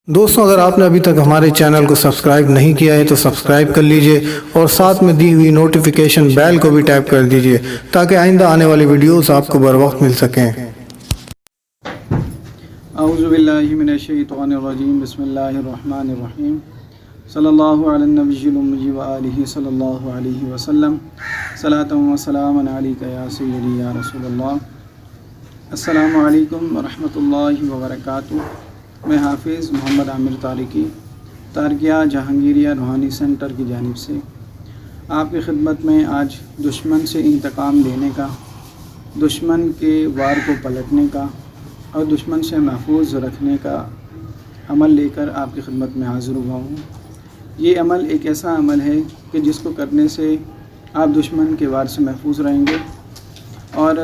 دوستوں اگر آپ نے ابھی تک ہمارے چینل کو سبسکرائب نہیں کیا ہے تو سبسکرائب کر لیجئے اور ساتھ میں دی ہوئی نوٹیفیکیشن بیل کو بھی ٹیپ کر دیجئے تاکہ آئندہ آنے والی ویڈیوز آپ کو بر وقت مل سکیں۔ اعوذ باللہ من الشیطان الرجیم، بسم اللہ الرحمن الرحیم، صلی اللہ علی النبی الأمی وآلہ صلی اللہ علیہ وسلم، صلاۃ و سلام علیک یا سیدی یا رسول اللہ۔ السلام علیکم ورحمۃ اللہ وبرکاتہ۔ میں حافظ محمد عامر طارقی تارکیہ جہانگیریہ روحانی سینٹر کی جانب سے آپ کی خدمت میں آج دشمن سے انتقام لینے کا، دشمن کے وار کو پلٹنے کا اور دشمن سے محفوظ رکھنے کا عمل لے کر آپ کی خدمت میں حاضر ہوا ہوں۔ یہ عمل ایک ایسا عمل ہے کہ جس کو کرنے سے آپ دشمن کے وار سے محفوظ رہیں گے اور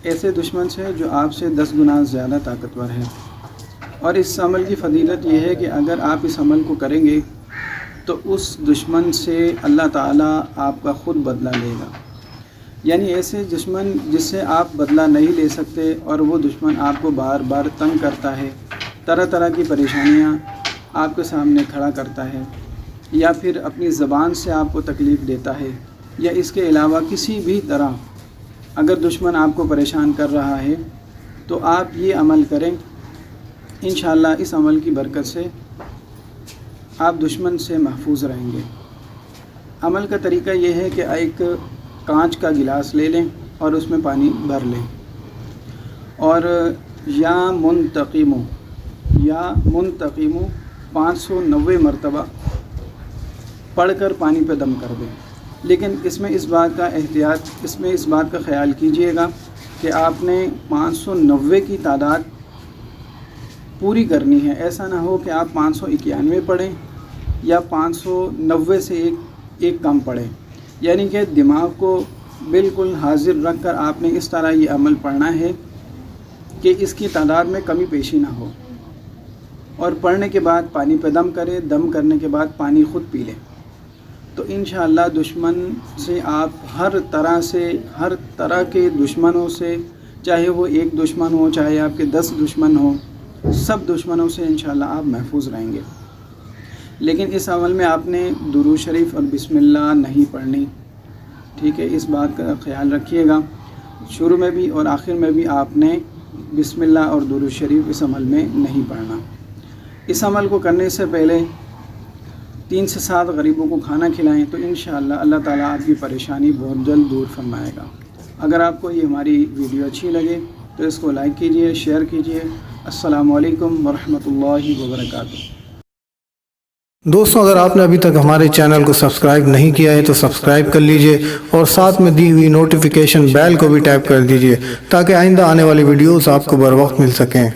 ایسے دشمن سے جو آپ سے 10 گنا زیادہ طاقتور ہے۔ اور اس عمل کی فضیلت یہ ہے کہ اگر آپ اس عمل کو کریں گے تو اس دشمن سے اللہ تعالیٰ آپ کا خود بدلہ لے گا، یعنی ایسے دشمن جس سے آپ بدلہ نہیں لے سکتے اور وہ دشمن آپ کو بار بار تنگ کرتا ہے، طرح طرح کی پریشانیاں آپ کے سامنے کھڑا کرتا ہے، یا پھر اپنی زبان سے آپ کو تکلیف دیتا ہے، یا اس کے علاوہ کسی بھی طرح اگر دشمن آپ کو پریشان کر رہا ہے تو آپ یہ عمل کریں، انشاءاللہ اس عمل کی برکت سے آپ دشمن سے محفوظ رہیں گے۔ عمل کا طریقہ یہ ہے کہ ایک کانچ کا گلاس لے لیں اور اس میں پانی بھر لیں اور یا منتقمو 590 مرتبہ پڑھ کر پانی پہ دم کر دیں۔ لیکن اس میں اس بات کا خیال کیجئے گا کہ آپ نے 590 کی تعداد پوری کرنی ہے۔ ایسا نہ ہو کہ آپ 591 پڑھیں یا 590 سے ایک کم پڑھیں، یعنی کہ دماغ کو بالکل حاضر رکھ کر آپ نے اس طرح یہ عمل پڑھنا ہے کہ اس کی تعداد میں کمی پیشی نہ ہو، اور پڑھنے کے بعد پانی پہ دم کریں، دم کرنے کے بعد پانی خود پی لیں، تو انشاءاللہ دشمن سے آپ ہر طرح کے دشمنوں سے، چاہے وہ ایک دشمن ہو چاہے آپ کے 10 دشمن ہوں، سب دشمنوں سے انشاءاللہ آپ محفوظ رہیں گے۔ لیکن اس عمل میں آپ نے درود شریف اور بسم اللہ نہیں پڑھنی، ٹھیک ہے؟ اس بات کا خیال رکھیے گا، شروع میں بھی اور آخر میں بھی آپ نے بسم اللہ اور درود شریف اس عمل میں نہیں پڑھنا۔ اس عمل کو کرنے سے پہلے 3 سے 7 غریبوں کو کھانا کھلائیں تو انشاءاللہ اللہ تعالیٰ آپ کی پریشانی بہت جلد دور فرمائے گا۔ اگر آپ کو یہ ہماری ویڈیو اچھی لگے تو اس کو لائک کیجئے، شیئر کیجئے۔ السلام علیکم ورحمۃ اللہ وبرکاتہ۔ دوستوں اگر آپ نے ابھی تک ہمارے چینل کو سبسکرائب نہیں کیا ہے تو سبسکرائب کر لیجئے اور ساتھ میں دی ہوئی نوٹیفیکیشن بیل کو بھی ٹیپ کر دیجئے تاکہ آئندہ آنے والی ویڈیوز آپ کو بر وقت مل سکیں۔